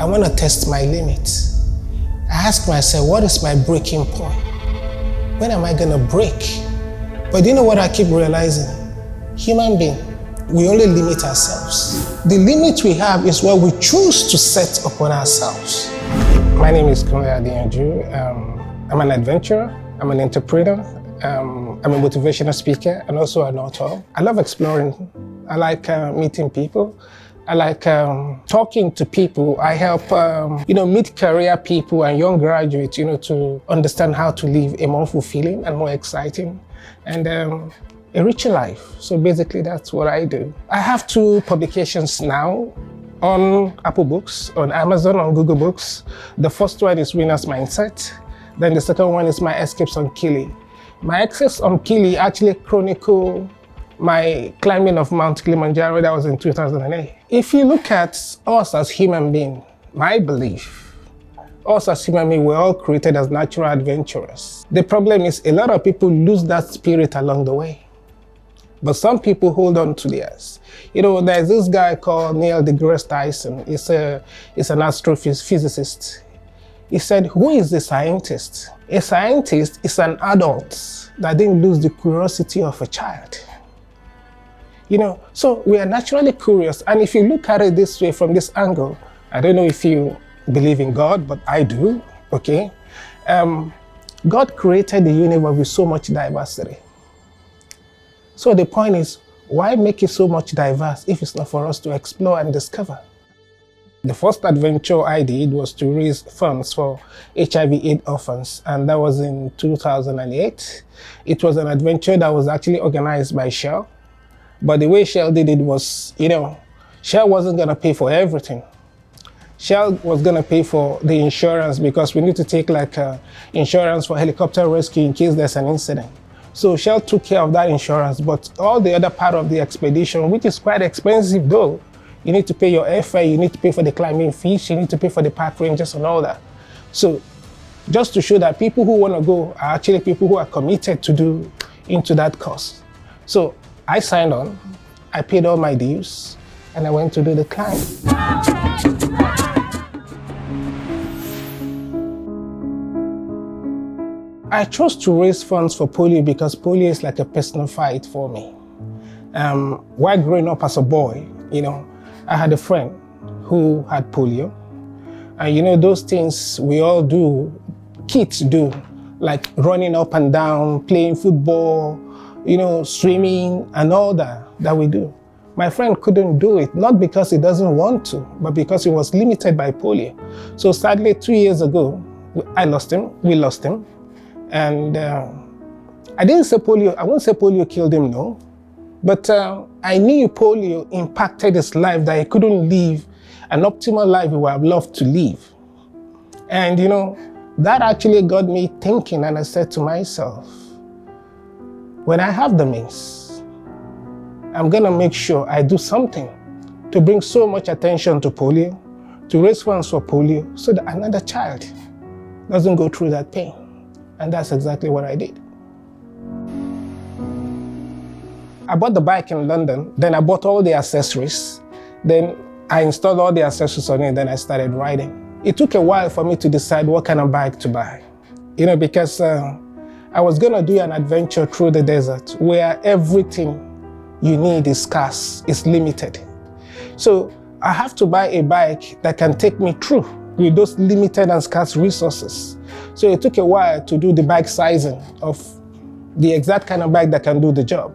I want to test my limits. I ask myself, what is my breaking point? When am I gonna break? But you know what I keep realizing? Human being, we only limit ourselves. The limit we have is what we choose to set upon ourselves. My name is Kunle Adeyanju. I'm an adventurer, I'm an entrepreneur, I'm a motivational speaker and also an author. I love exploring. I like meeting people. I like talking to people. I help, mid-career people and young graduates, to understand how to live a more fulfilling and more exciting and a richer life. So basically, that's what I do. I have 2 publications now on Apple Books, on Amazon, on Google Books. The first one is Winner's Mindset. Then the second one is My Escapes on Kili. My Escapes on Kili actually chronicle my climbing of Mount Kilimanjaro. That was in 2008. If you look at us as human beings, my belief, us as human beings, we're all created as natural adventurers. The problem is a lot of people lose that spirit along the way. But some people hold on to theirs. There's this guy called Neil deGrasse Tyson. He's an astrophysicist. He said, who is the scientist? A scientist is an adult that didn't lose the curiosity of a child. So we are naturally curious. And if you look at it this way, from this angle, I don't know if you believe in God, but I do, okay? God created the universe with so much diversity. So the point is, why make it so much diverse if it's not for us to explore and discover? The first adventure I did was to raise funds for HIV/AIDS orphans, and that was in 2008. It was an adventure that was actually organized by Shell. But the way Shell did it was, Shell wasn't gonna pay for everything. Shell was gonna pay for the insurance because we need to take insurance for helicopter rescue in case there's an incident. So Shell took care of that insurance, but all the other part of the expedition, which is quite expensive though, you need to pay your airfare, you need to pay for the climbing fees, you need to pay for the park rangers and all that. So just to show that people who wanna go are actually people who are committed to do into that cause. So I signed on, I paid all my dues, and I went to do the climb. I chose to raise funds for polio because polio is like a personal fight for me. While growing up as a boy, I had a friend who had polio. And those things we all do, kids do, like running up and down, playing football, swimming and all that we do. My friend couldn't do it, not because he doesn't want to, but because he was limited by polio. So sadly, 2 years ago, we lost him. And I won't say polio killed him, no. But I knew polio impacted his life, that he couldn't live an optimal life he would have loved to live. And that actually got me thinking, and I said to myself, when I have the means, I'm gonna make sure I do something to bring so much attention to polio, to raise funds for polio, so that another child doesn't go through that pain. And that's exactly what I did. I bought the bike in London, then I bought all the accessories, then I installed all the accessories on it, then I started riding. It took a while for me to decide what kind of bike to buy, because I was gonna do an adventure through the desert where everything you need is scarce, is limited. So I have to buy a bike that can take me through with those limited and scarce resources. So it took a while to do the bike sizing of the exact kind of bike that can do the job.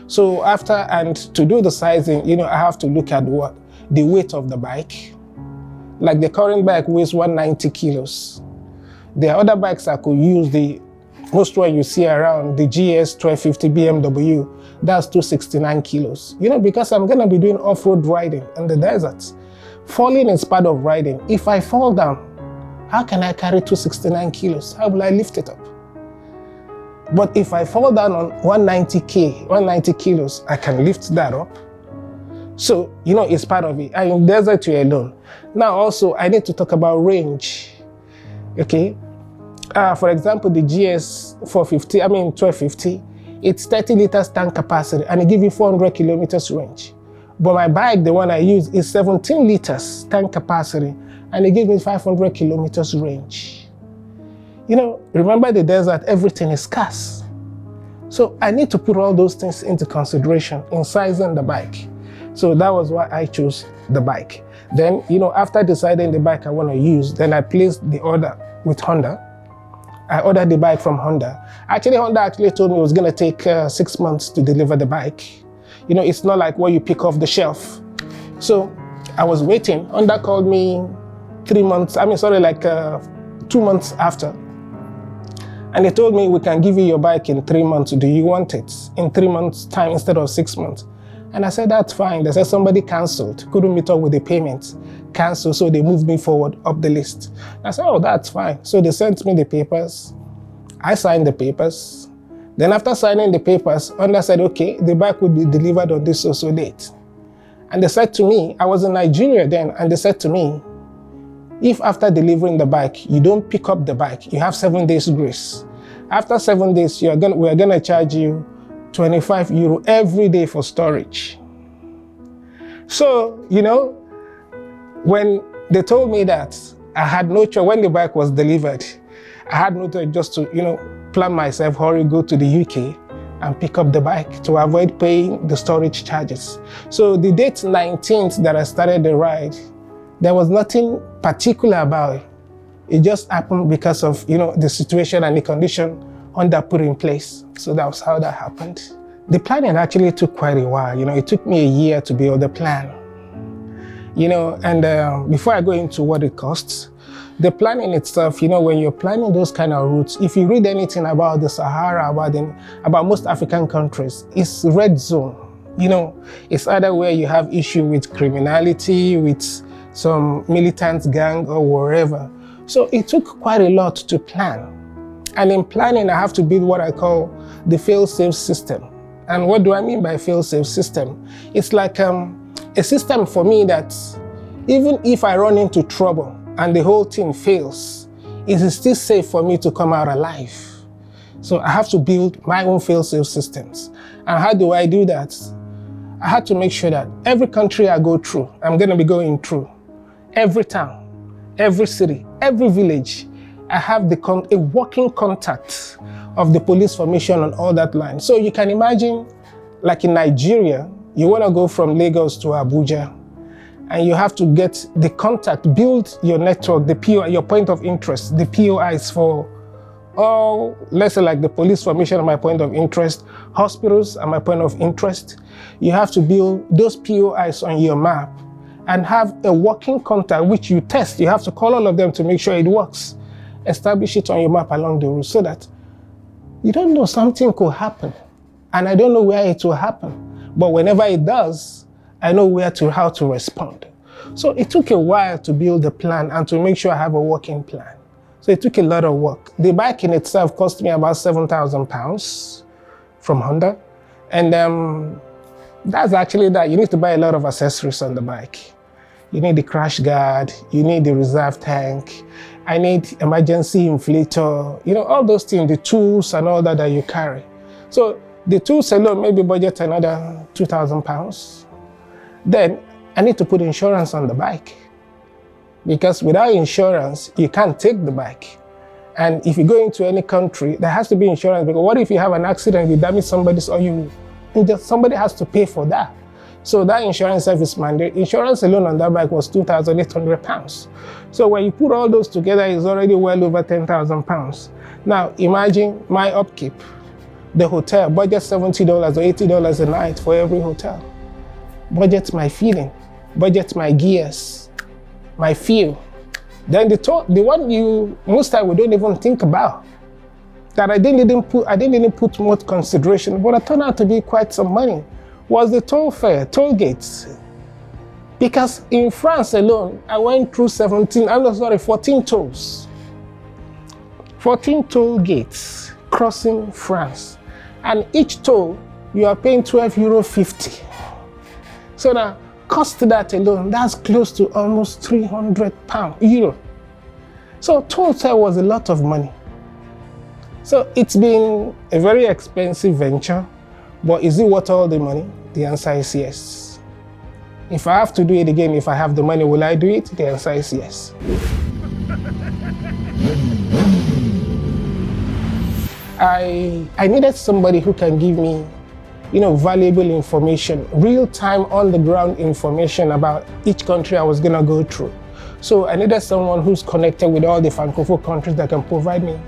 So to do the sizing, I have to look at the weight of the bike. Like the current bike weighs 190 kilos. There are other bikes I could use, the most one you see around, the GS 1250 BMW, that's 269 kilos. Because I'm gonna be doing off-road riding in the desert. Falling is part of riding. If I fall down, how can I carry 269 kilos? How will I lift it up? But if I fall down on 190 kilos, I can lift that up. So, it's part of it. I'm in desert you're alone. Now also, I need to talk about range, okay? For example, the GS 1250, it's 30 liters tank capacity and it gives you 400 kilometers range. But my bike, the one I use, is 17 liters tank capacity and it gives me 500 kilometers range. You know, remember the desert, everything is scarce. So I need to put all those things into consideration in sizing the bike. So that was why I chose the bike. Then, you know, after deciding the bike I want to use, then I placed the order with Honda. I ordered the bike from Honda. Actually, Honda actually told me it was going to take 6 months to deliver the bike. You know, it's not like what you pick off the shelf. So I was waiting. Honda called me 2 months after. And they told me, we can give you your bike in 3 months. Do you want it? In 3 months' time instead of 6 months. And I said, that's fine. They said somebody canceled, couldn't meet up with the payment, canceled, so they moved me forward up the list. I said, oh, that's fine. So they sent me the papers. I signed the papers. Then after signing the papers, Honda said, okay, the bike will be delivered on this so date. And they said to me, I was in Nigeria then, and they said to me, if after delivering the bike, you don't pick up the bike, you have 7 days grace. After 7 days, we are gonna charge you €25 every day for storage. So, you know, when they told me that, I had no choice. When the bike was delivered, I had no choice just to, you know, plan myself, hurry, go to the UK and pick up the bike to avoid paying the storage charges. So the date 19th that I started the ride, there was nothing particular about it. It just happened because of, you know, the situation and the condition Honda put in place. So that was how that happened. The planning actually took quite a while. You know, it took me a year to build the plan. You know, and before I go into what it costs, the planning itself, you know, when you're planning those kind of routes, if you read anything about the Sahara, about most African countries, it's red zone. You know, it's either where you have issue with criminality, with some militant gang or wherever. So it took quite a lot to plan. And in planning, I have to build what I call the fail-safe system. And what do I mean by fail-safe system? It's like a system for me that even if I run into trouble and the whole thing fails, it is still safe for me to come out alive. So I have to build my own fail-safe systems. And how do I do that? I had to make sure that every country I go through, I'm going to be going through, every town, every city, every village, I have a working contact of the police formation on all that line. So you can imagine, like in Nigeria, you want to go from Lagos to Abuja, and you have to get the contact, build your network, the PO, your point of interest, the POIs for all, let's say like the police formation are my point of interest, hospitals are my point of interest. You have to build those POIs on your map and have a working contact which you test. You have to call all of them to make sure it works. Establish it on your map along the route so that you don't know, something could happen. And I don't know where it will happen. But whenever it does, I know how to respond. So it took a while to build a plan and to make sure I have a working plan. So it took a lot of work. The bike in itself cost me about £7,000 from Honda. And that's actually that. You need to buy a lot of accessories on the bike. You need the crash guard, you need the reserve tank, I need emergency inflator, you know, all those things, the tools and all that you carry. So the tools alone maybe budget another £2,000. Then I need to put insurance on the bike, because without insurance, you can't take the bike. And if you go into any country, there has to be insurance, because what if you have an accident, you damage somebody's, or somebody has to pay for that. So that insurance service mandate, insurance alone on that bike was £2,800. So when you put all those together, it's already well over £10,000. Now imagine my upkeep, the hotel, budget $70 or $80 a night for every hotel. Budget my feeding, budget my gears, my fuel. Then the one most time we don't even think about, that I didn't put much consideration, but it turned out to be quite some money, was the toll gates. Because in France alone, I went through 14 tolls. 14 toll gates crossing France. And each toll, you are paying €12.50. So now, cost that alone, that's close to almost €300. So toll was a lot of money. So it's been a very expensive venture, but is it worth all the money? The answer is yes. If I have to do it again, if I have the money, will I do it? The answer is yes. I needed somebody who can give me, valuable information, real-time, on-the-ground information about each country I was gonna go through. So I needed someone who's connected with all the Francophone countries that can provide me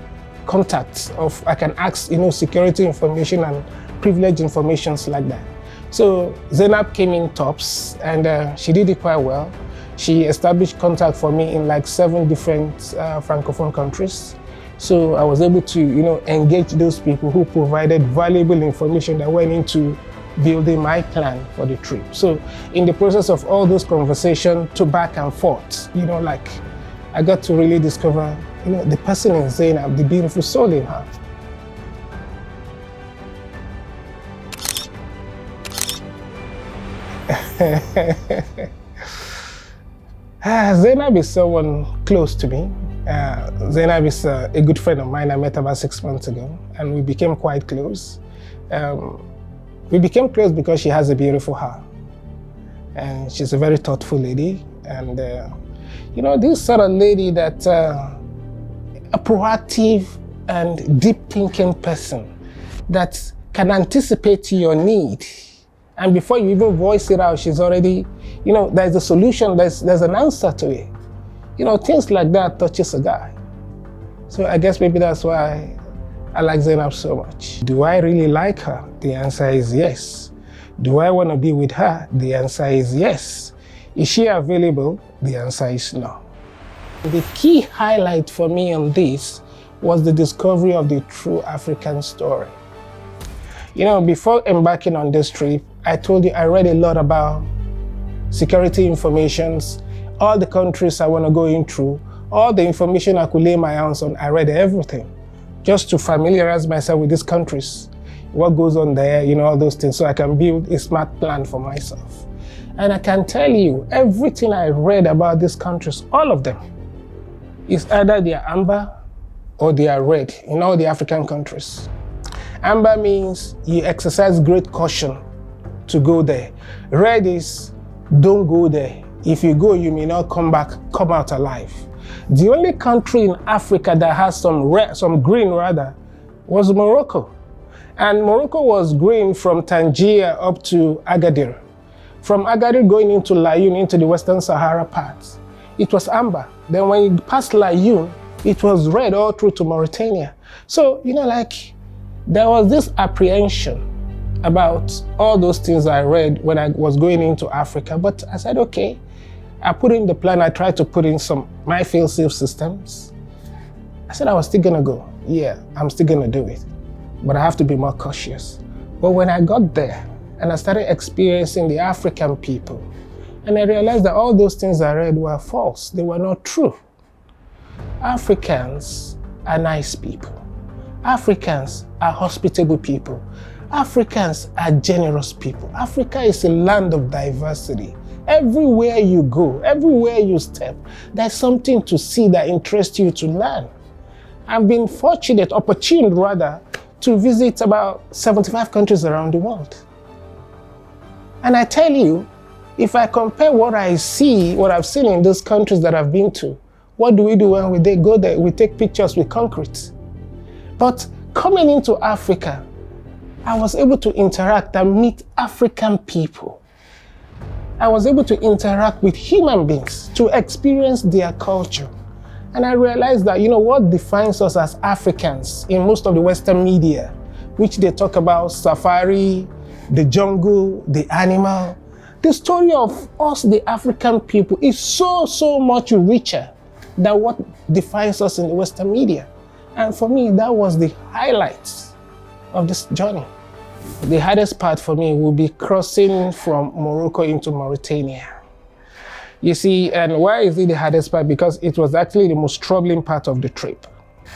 contacts I can ask, security information and privilege informations like that. So Zainab came in tops, and she did it quite well. She established contact for me in like 7 different Francophone countries. So I was able to, engage those people who provided valuable information that went into building my plan for the trip. So in the process of all those conversations to back and forth, I got to really discover, the person in Zainab, the beautiful soul in her. Zainab is someone close to me. Zainab is a good friend of mine. I met about 6 months ago, and we became quite close. We became close because she has a beautiful heart, and she's a very thoughtful lady. And this sort of lady that a proactive and deep-thinking person that can anticipate your need. And before you even voice it out, she's already, there's a solution, there's an answer to it. Things like that touches a guy. So I guess maybe that's why I like Zainab so much. Do I really like her? The answer is yes. Do I want to be with her? The answer is yes. Is she available? The answer is no. The key highlight for me on this was the discovery of the true African story. Before embarking on this trip, I told you I read a lot about security informations, all the countries I want to go in through, all the information I could lay my hands on. I read everything just to familiarize myself with these countries, what goes on there, all those things, so I can build a smart plan for myself. And I can tell you, everything I read about these countries, all of them, is either they are amber or they are red in all the African countries. Amber means you exercise great caution to go there. Red is don't go there. If you go, you may not come out alive. The only country in Africa that has some green was Morocco. And Morocco was green from Tangier up to Agadir. From Agadir going into Laayoune, into the Western Sahara part, it was amber. Then when you passed Laayoune, it was red all through to Mauritania. So, there was this apprehension about all those things I read when I was going into Africa. But I said, okay, I put in the plan. I tried to put in my fail-safe systems. I said I was still gonna go. Yeah, I'm still gonna do it, but I have to be more cautious. But when I got there and I started experiencing the African people, and I realized that all those things I read were false. They were not true. Africans are nice people. Africans are hospitable people. Africans are generous people. Africa is a land of diversity. Everywhere you go, everywhere you step, there's something to see that interests you to learn. I've been opportune rather, to visit about 75 countries around the world. And I tell you, if I compare what I've seen in those countries that I've been to, what do we do when we go there? We take pictures with concrete. But coming into Africa, I was able to interact and meet African people. I was able to interact with human beings to experience their culture. And I realized that, what defines us as Africans in most of the Western media, which they talk about safari, the jungle, the animal, the story of us, the African people, is so much richer than what defines us in the Western media. And for me, that was the highlight of this journey. The hardest part for me will be crossing from Morocco into Mauritania. You see, and why is it the hardest part? Because it was actually the most troubling part of the trip.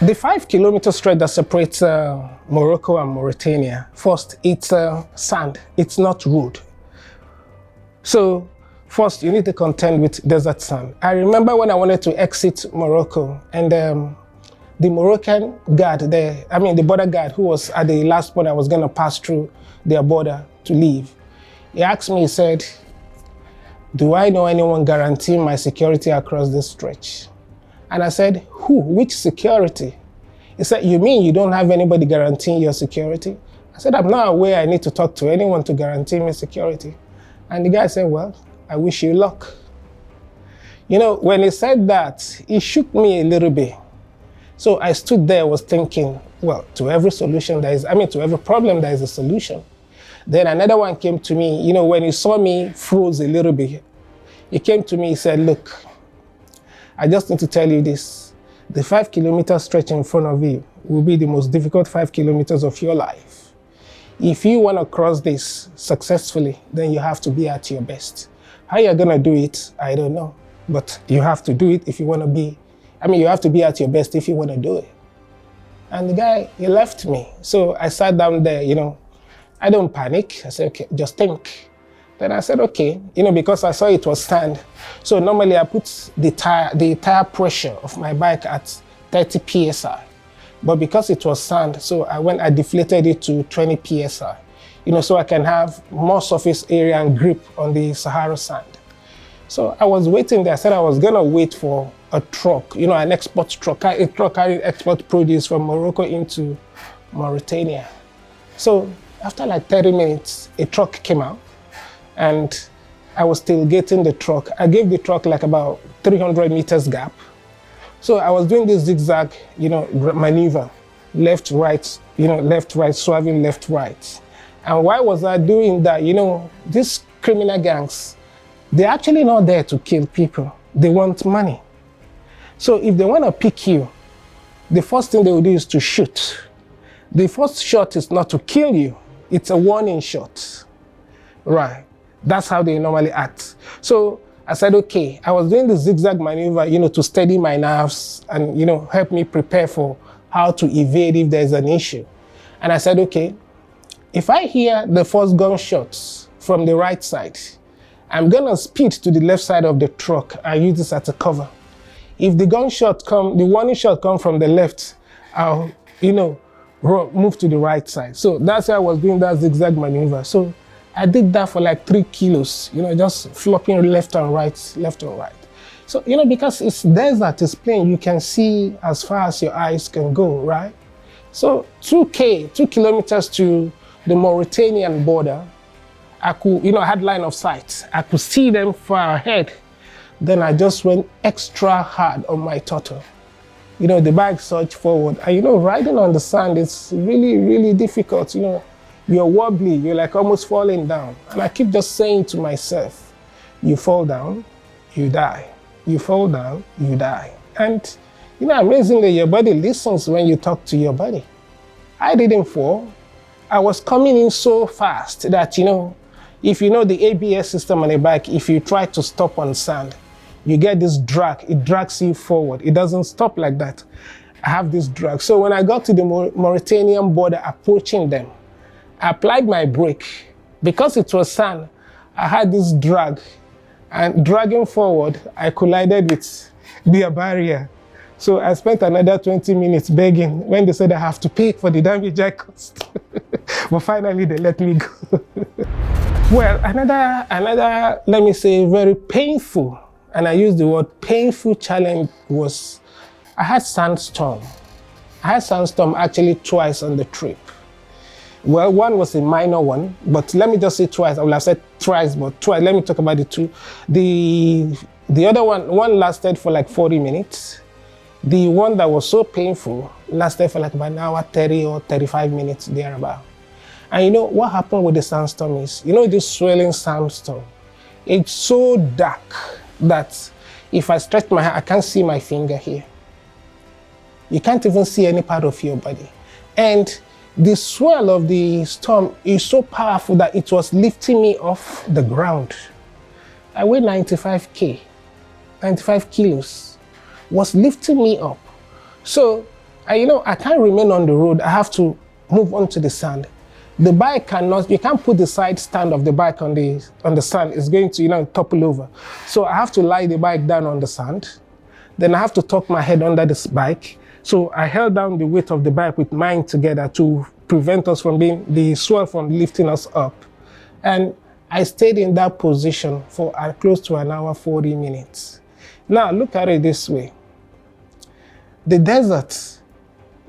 The 5-kilometer stretch that separates Morocco and Mauritania, first, it's sand, it's not road. So, first, you need to contend with desert sand. I remember when I wanted to exit Morocco, and the Moroccan guard there, the border guard who was at the last point I was going to pass through their border to leave, he asked me, he said, do I know anyone guaranteeing my security across this stretch? And I said, who? Which security? He said, you mean you don't have anybody guaranteeing your security? I said, I'm not aware I need to talk to anyone to guarantee me security. And the guy said, well, I wish you luck. You know, when he said that, it shook me a little bit. So I stood there, was thinking, well, to every solution there is, to every problem there is a solution. Then another one came to me, you know, when he saw me froze a little bit, he came to me, he said, look, I just need to tell you this. The 5 kilometer stretch in front of you will be the most difficult 5 kilometers of your life. If you want to cross this successfully, then you have to be at your best. How you're going to do it, I don't know. But you have to do it if you want to be, you have to be at your best if you want to do it. And the guy, he left me. So I sat down there, you know, I don't panic. I said, okay, just think. Then I said, okay, you know, because I saw it was sand. So normally I put the tire pressure of my bike at 30 psi. But because it was sand, so I deflated it to 20 psi, you know, so I can have more surface area and grip on the Sahara sand. So I was waiting there. I said I was gonna wait for a truck, you know, an export truck, a truck carrying export produce from Morocco into Mauritania. So after like 30 minutes, a truck came out and I was still getting the truck. I gave the truck like about 300 meters gap. So I was doing this zigzag, you know, maneuver, left, right, you know, left, right, swerving left, right. And why was I doing that? You know, these criminal gangs, they're actually not there to kill people. They want money. So if they want to pick you, the first thing they will do is to shoot. The first shot is not to kill you. It's a warning shot. Right. That's how they normally act. So I said, okay, I was doing the zigzag maneuver, you know, to steady my nerves and, you know, help me prepare for how to evade if there's an issue. And I said, okay, if I hear the first gunshots from the right side, I'm gonna speed to the left side of the truck and use this as a cover. If the gunshot the warning shot come from the left, I'll, you know, move to the right side. So that's how I was doing that zigzag maneuver. So I did that for like 3 kilos, you know, just flopping left and right, left and right. So, you know, because it's desert, it's plain, you can see as far as your eyes can go, right? So 2 kilometers to the Mauritanian border, I could, you know, I had line of sight. I could see them far ahead. Then I just went extra hard on my throttle. You know, the bike surged forward. And, you know, riding on the sand, it's really, really difficult. You know, you're wobbly, you're like almost falling down. And I keep just saying to myself, you fall down, you die. You fall down, you die. And, you know, amazingly, your body listens when you talk to your body. I didn't fall. I was coming in so fast that, you know, if you know the ABS system on a bike, if you try to stop on sand, you get this drag, it drags you forward. It doesn't stop like that. I have this drag. So when I got to the Mauritanian border, approaching them, I applied my brake. Because it was sand, I had this drag. And dragging forward, I collided with the barrier. So I spent another 20 minutes begging when they said I have to pay for the damage I caused. But finally, they let me go. Well, another, let me say, very painful, and I use the word painful challenge was, I had Sandstorm. I had Sandstorm actually twice on the trip. Well, one was a minor one, but let me just say twice. I would have said twice, but twice. Let me talk about the two. The other one lasted for like 40 minutes. The one that was so painful lasted for like about an hour, 30 or 35 minutes thereabout. And you know what happened with the sandstorm is, you know this swelling sandstorm, it's so dark that if I stretch my hand, I can't see my finger here. You can't even see any part of your body. And the swell of the storm is so powerful that it was lifting me off the ground. I weighed 95 kilos, was lifting me up. So, you know, I can't remain on the road. I have to move onto the sand. The bike cannot, you can't put the side stand of the bike on the sand. It's going to, you know, topple over. So I have to lie the bike down on the sand. Then I have to tuck my head under this bike. So I held down the weight of the bike with mine together to prevent us from the swell from lifting us up. And I stayed in that position for close to an hour, 40 minutes. Now, look at it this way. The desert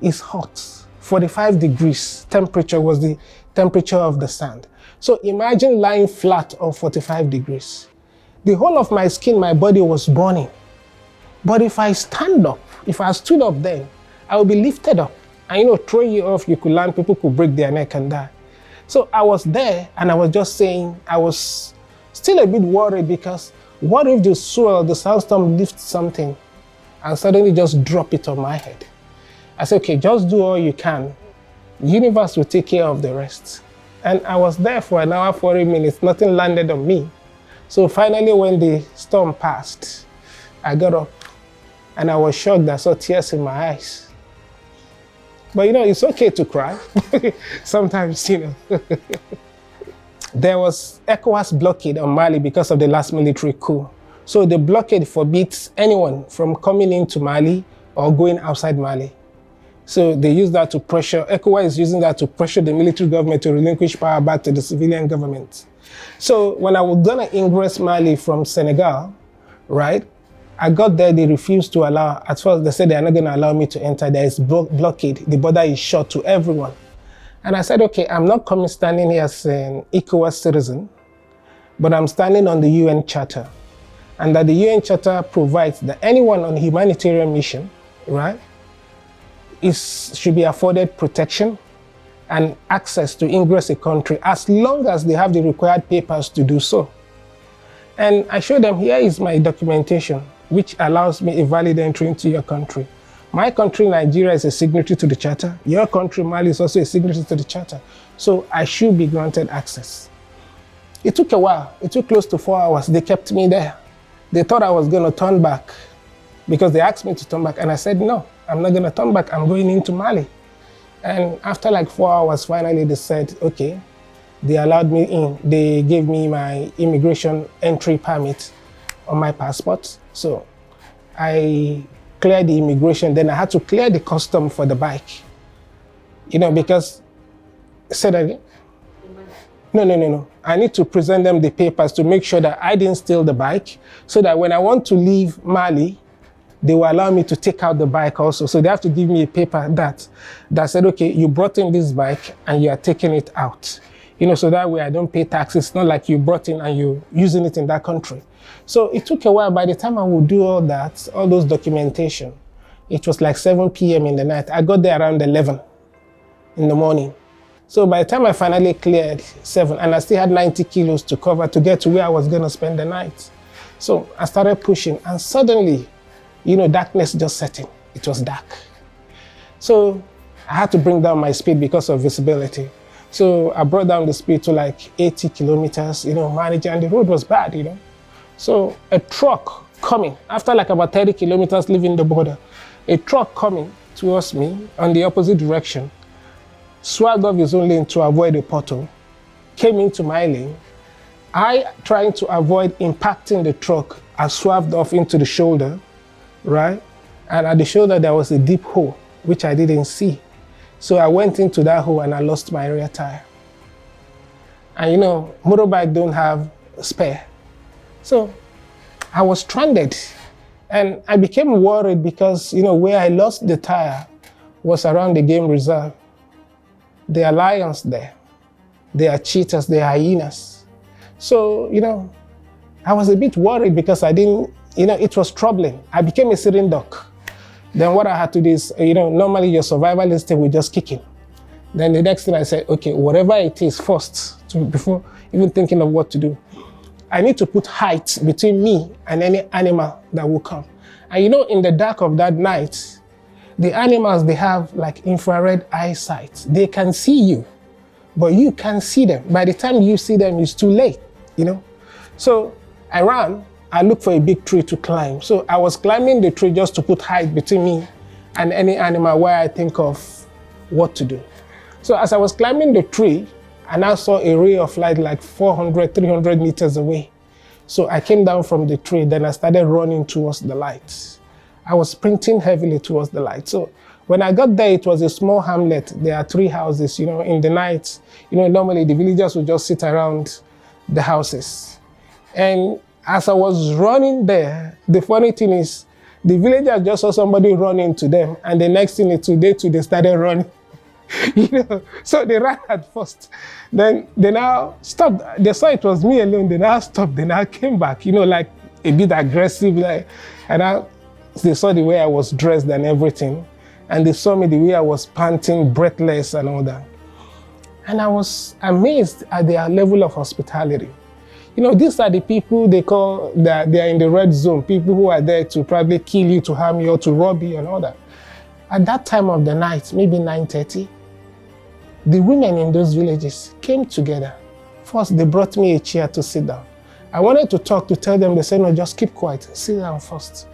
is hot. 45 degrees temperature was the temperature of the sand. So imagine lying flat on 45 degrees. The whole of my skin, my body was burning. But if I stand up, if I stood up then, I would be lifted up. And throw you off, you could land, people could break their neck and die. So I was there and I was just saying, I was still a bit worried because what if the swell, the sandstorm lifts something and suddenly just drop it on my head? I said, okay, just do all you can. The universe will take care of the rest. And I was there for an hour, 40 minutes, nothing landed on me. So finally when the storm passed, I got up and I was shocked. I saw tears in my eyes. But it's okay to cry. Sometimes, There was ECOWAS blockade on Mali because of the last military coup. So the blockade forbids anyone from coming into Mali or going outside Mali. So they use that to pressure, ECOWAS is using that to pressure the military government to relinquish power back to the civilian government. So when I was gonna ingress Mali from Senegal, right? I got there, they refused to allow, at first they said they're not gonna allow me to enter, there is blockade, the border is shut to everyone. And I said, okay, I'm not standing here as an ECOWAS citizen, but I'm standing on the UN Charter. And that the UN Charter provides that anyone on a humanitarian mission, right, should be afforded protection and access to ingress a country as long as they have the required papers to do so. And I showed them, here is my documentation, which allows me a valid entry into your country. My country, Nigeria, is a signatory to the Charter. Your country, Mali, is also a signatory to the Charter. So I should be granted access. It took a while. It took close to 4 hours. They kept me there. They thought I was going to turn back because they asked me to turn back. And I said, no, I'm not going to turn back. I'm going into Mali. And after like 4 hours, finally, they said, okay, they allowed me in. They gave me my immigration entry permit on my passport. So I cleared the immigration. Then I had to clear the custom for the bike. Because, say that again? No. I need to present them the papers to make sure that I didn't steal the bike, so that when I want to leave Mali, they will allow me to take out the bike also. So they have to give me a paper that said, okay, you brought in this bike and you are taking it out. So that way I don't pay taxes. It's not like you brought in and you're using it in that country. So it took a while. By the time I would do all that, all those documentation, it was like 7 p.m. in the night. I got there around 11 in the morning. So by the time I finally cleared 7, and I still had 90 kilos to cover to get to where I was going to spend the night. So I started pushing, and suddenly, darkness just set in. It was dark. So I had to bring down my speed because of visibility. So I brought down the speed to like 80 kilometers, managing, and the road was bad, So a truck coming, after like about 30 kilometers leaving the border, a truck coming towards me on the opposite direction, swerved off his own lane to avoid a pothole, came into my lane. I, trying to avoid impacting the truck, I swerved off into the shoulder, right? And at the shoulder, there was a deep hole, which I didn't see. So I went into that hole and I lost my rear tire. And motorbike don't have a spare. So I was stranded. And I became worried because, where I lost the tire was around the game reserve. There are lions there. There are cheetahs, there are hyenas. So, I was a bit worried because I didn't, it was troubling. I became a sitting duck. Then what I had to do is, normally your survival instinct will just kick in. Then the next thing I said, okay, whatever it is first, before even thinking of what to do, I need to put height between me and any animal that will come. And in the dark of that night, the animals, they have like infrared eyesight. They can see you, but you can't see them. By the time you see them, it's too late, So I ran, I looked for a big tree to climb. So I was climbing the tree just to put height between me and any animal where I think of what to do. So as I was climbing the tree, I now saw a ray of light like 400, 300 meters away. So I came down from the tree, then I started running towards the light. I was sprinting heavily towards the light. So when I got there, it was a small hamlet. There are 3 houses, in the night, normally the villagers would just sit around the houses. And as I was running there, the funny thing is, the villagers just saw somebody run into them, and the next thing is they started running. So they ran at first. Then they now stopped. They saw it was me alone. They now stopped. They now came back, like a bit aggressive. And they saw the way I was dressed and everything. And they saw me the way I was panting, breathless and all that. And I was amazed at their level of hospitality. These are the people they call that they are in the red zone, people who are there to probably kill you, to harm you, or to rob you and all that. At that time of the night, maybe 9:30, the women in those villages came together. First, they brought me a chair to sit down. I wanted to talk, to tell them. They said, no, just keep quiet, sit down first.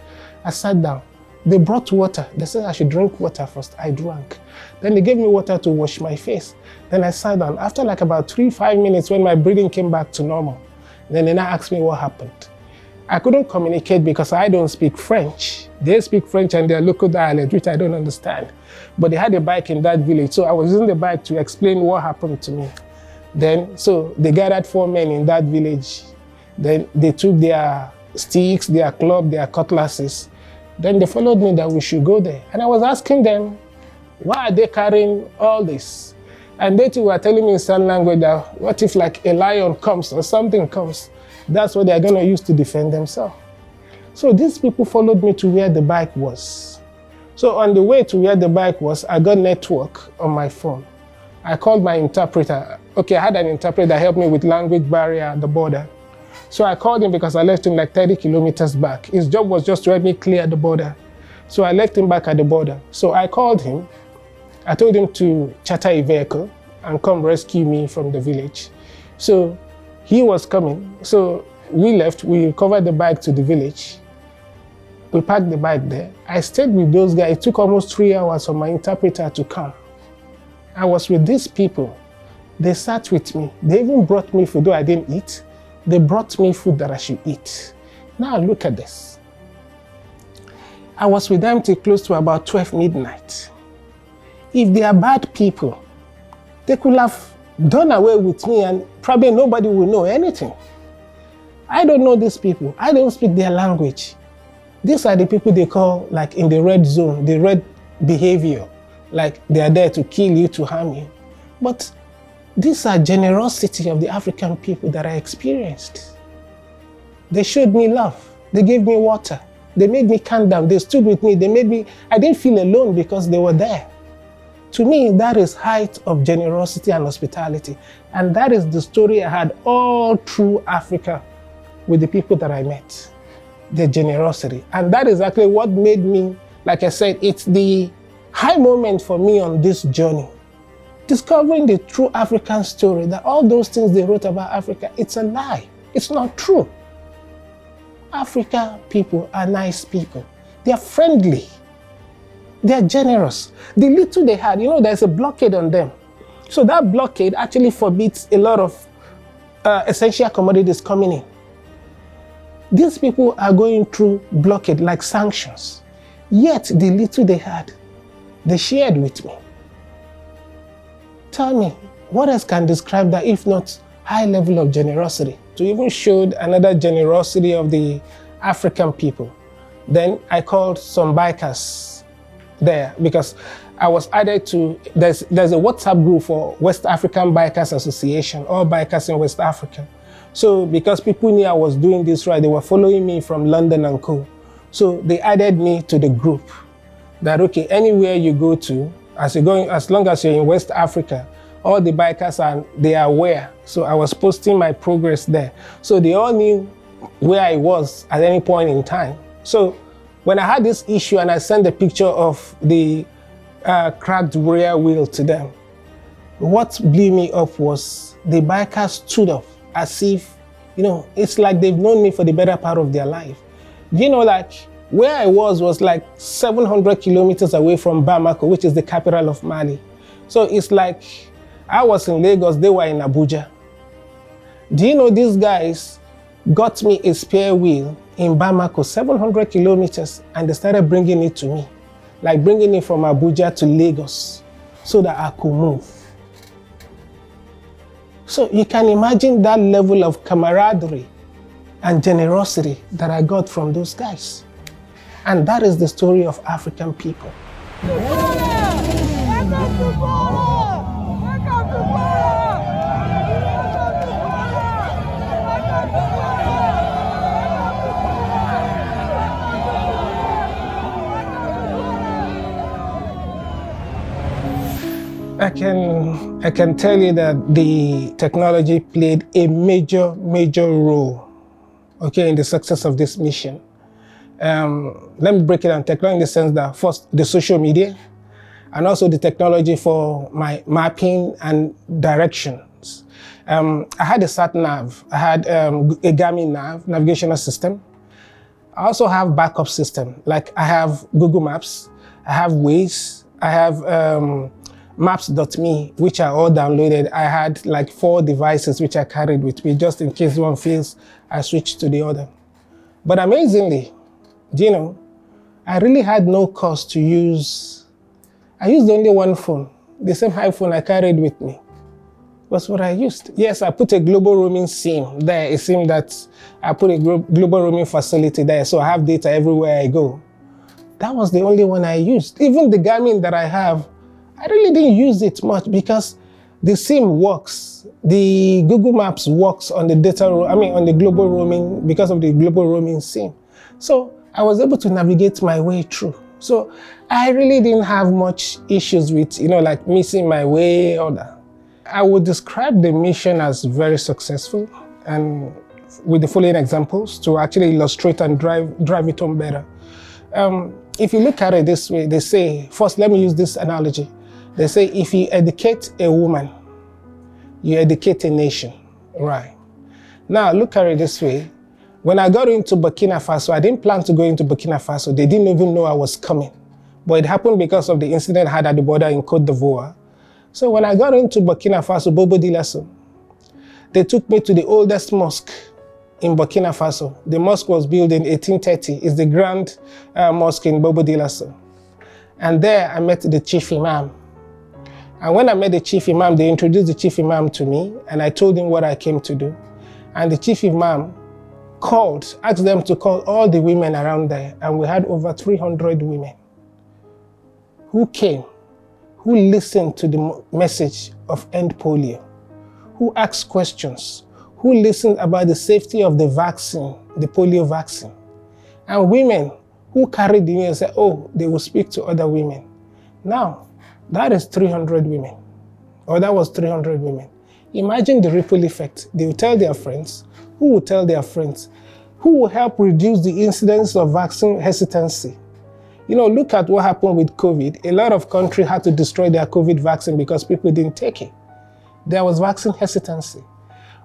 I sat down. They brought water. They said I should drink water first. I drank. Then they gave me water to wash my face. Then I sat down. After like about 3-5 minutes, when my breathing came back to normal, then they now asked me what happened. I couldn't communicate because I don't speak French. They speak French and their local dialect, which I don't understand. But they had a bike in that village, so I was using the bike to explain what happened to me. Then, so they gathered 4 men in that village. Then they took their sticks, their club, their cutlasses. Then they followed me that we should go there. And I was asking them, why are they carrying all this? And they too were telling me in sign language that what if like a lion comes or something comes? That's what they're going to use to defend themselves. So these people followed me to where the bike was. So on the way to where the bike was, I got network on my phone. I called my interpreter. Okay, I had an interpreter that helped me with language barrier at the border. So I called him because I left him like 30 kilometers back. His job was just to help me clear the border. So I left him back at the border. So I called him. I told him to charter a vehicle and come rescue me from the village. So he was coming. So we left, we covered the bike to the village. We parked the bike there. I stayed with those guys. It took almost 3 hours for my interpreter to come. I was with these people. They sat with me. They even brought me food, though I didn't eat. They brought me food that I should eat. Now look at this. I was with them till close to about 12 midnight. If they are bad people, they could have done away with me and probably nobody will know anything. I don't know these people. I don't speak their language. These are the people they call, like in the red zone, the red behavior. Like they are there to kill you, to harm you. But these are generosity of the African people that I experienced. They showed me love. They gave me water. They made me calm down. They stood with me. I didn't feel alone because they were there. To me, that is height of generosity and hospitality. And that is the story I had all through Africa with the people that I met. The generosity. And that is actually what made me, like I said, it's the high moment for me on this journey. Discovering the true African story, that all those things they wrote about Africa, it's a lie. It's not true. African people are nice people. They are friendly. They are generous. The little they had, there's a blockade on them. So that blockade actually forbids a lot of essential commodities coming in. These people are going through blockade like sanctions. Yet the little they had, they shared with me. Tell me, what else can describe that if not high level of generosity? To even show another generosity of the African people. Then I called some bikers there because I was added to, there's a WhatsApp group for West African Bikers Association, all bikers in West Africa. So because people knew I was doing this right, they were following me from London and co. So they added me to the group that, okay, anywhere you go to, as long as you're in West Africa, all the bikers they are aware. So I was posting my progress there. So they all knew where I was at any point in time. So when I had this issue and I sent a picture of the cracked rear wheel to them, what blew me up was the bikers stood up as if, it's like they've known me for the better part of their life. Like where I was like 700 kilometers away from Bamako, which is the capital of Mali. So it's like I was in Lagos, they were in Abuja. Do you know these guys got me a spare wheel in Bamako, 700 kilometers, and they started bringing it to me, like bringing it from Abuja to Lagos so that I could move. So you can imagine that level of camaraderie and generosity that I got from those guys. And that is the story of African people. I can tell you that the technology played a major role, okay, in the success of this mission. Let me break it down. Technology in the sense that first, the social media, and also the technology for my mapping and directions. I had a sat nav. I had a Garmin nav, navigational system. I also have backup system. Like I have Google Maps, I have Waze, I have Maps.me, which are all downloaded. I had like 4 devices which I carried with me, just in case one fails, I switched to the other. But amazingly, you know, I really had no cost to use. I used only one phone, the same iPhone I carried with me. Was what I used. Yes, I put a global roaming SIM there. It seemed that I put a global roaming facility there, so I have data everywhere I go. That was the only one I used. Even the Garmin that I have, I really didn't use it much because the SIM works. The Google Maps works on the on the global roaming because of the global roaming SIM. So I was able to navigate my way through. So I really didn't have much issues with, like missing my way or that. I would describe the mission as very successful, and with the following examples to actually illustrate and drive it home better. If you look at it this way, they say, first let me use this analogy. They say if you educate a woman, you educate a nation, right? Now look at it this way. When I got into Burkina Faso, I didn't plan to go into Burkina Faso. They didn't even know I was coming. But it happened because of the incident I had at the border in Côte d'Ivoire. So when I got into Burkina Faso, Bobo Dioulasso, they took me to the oldest mosque in Burkina Faso. The mosque was built in 1830. It's the grand mosque in Bobo Dioulasso. And there I met the chief imam. And when I met the chief imam, they introduced the chief imam to me, and I told him what I came to do. And the chief imam asked them to call all the women around there, and we had over 300 women who came, who listened to the message of end polio, who asked questions, who listened about the safety of the vaccine, the polio vaccine, and women who carried the news and said, oh, they will speak to other women. Now, that is 300 women, or that was 300 women. Imagine the ripple effect. They will tell their friends, who will tell their friends, who will help reduce the incidence of vaccine hesitancy. Look at what happened with COVID. A lot of countries had to destroy their COVID vaccine because people didn't take it. There was vaccine hesitancy.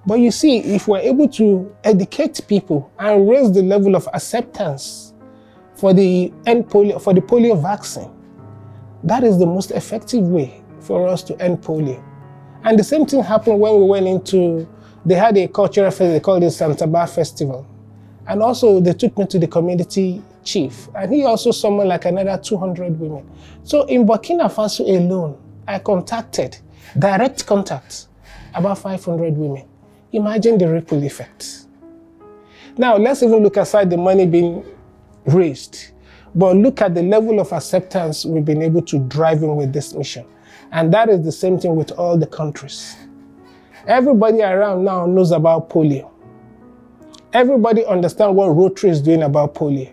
But you see, if we're able to educate people and raise the level of acceptance for the polio vaccine, that is the most effective way for us to end polio. And the same thing happened when we went into, they had a cultural festival, they called it Santaba Festival. And also they took me to the community chief, and he also summoned like another 200 women. So in Burkina Faso alone, I contacted, direct contact, about 500 women. Imagine the ripple effect. Now let's even look aside the money being raised, but look at the level of acceptance we've been able to drive in with this mission. And that is the same thing with all the countries. Everybody around now knows about polio. Everybody understands what Rotary is doing about polio.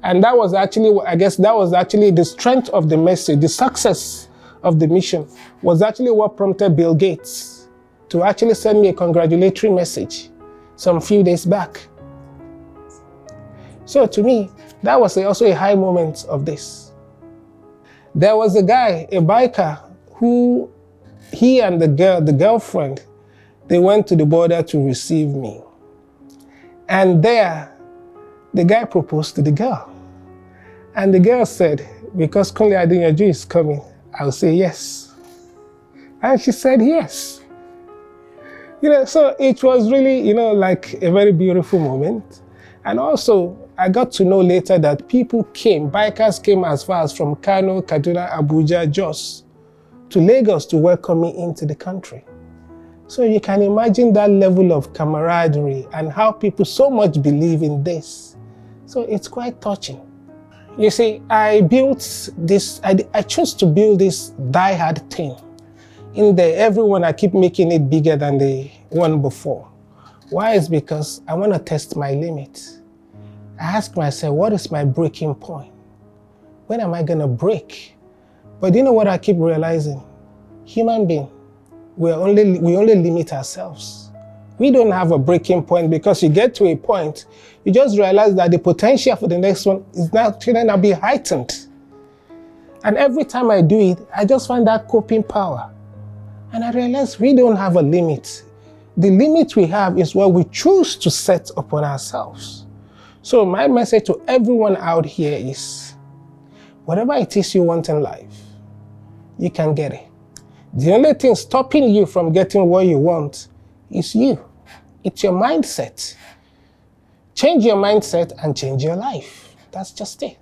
And that was actually, I guess that was actually the strength of the message, the success of the mission was actually what prompted Bill Gates to actually send me a congratulatory message some few days back. So to me, that was also a high moment of this. There was a guy, a biker, who he and the girlfriend, they went to the border to receive me. And there, the guy proposed to the girl. And the girl said, because Kunle Adeyanju is coming, I'll say yes. And she said yes. So it was really, like a very beautiful moment. And also, I got to know later that people came, bikers came as far as from Kano, Kaduna, Abuja, Jos, to Lagos to welcome me into the country. So you can imagine that level of camaraderie and how people so much believe in this. So it's quite touching. You see, I chose to build this die-hard thing. In there, everyone, I keep making it bigger than the one before. Why? Is because I want to test my limits. I ask myself, what is my breaking point? When am I going to break? But you know what I keep realizing? Human being, we only limit ourselves. We don't have a breaking point, because you get to a point, you just realize that the potential for the next one is now going to be heightened. And every time I do it, I just find that coping power. And I realize we don't have a limit. The limit we have is what we choose to set upon ourselves. So my message to everyone out here is, whatever it is you want in life, you can get it. The only thing stopping you from getting what you want is you. It's your mindset. Change your mindset and change your life. That's just it.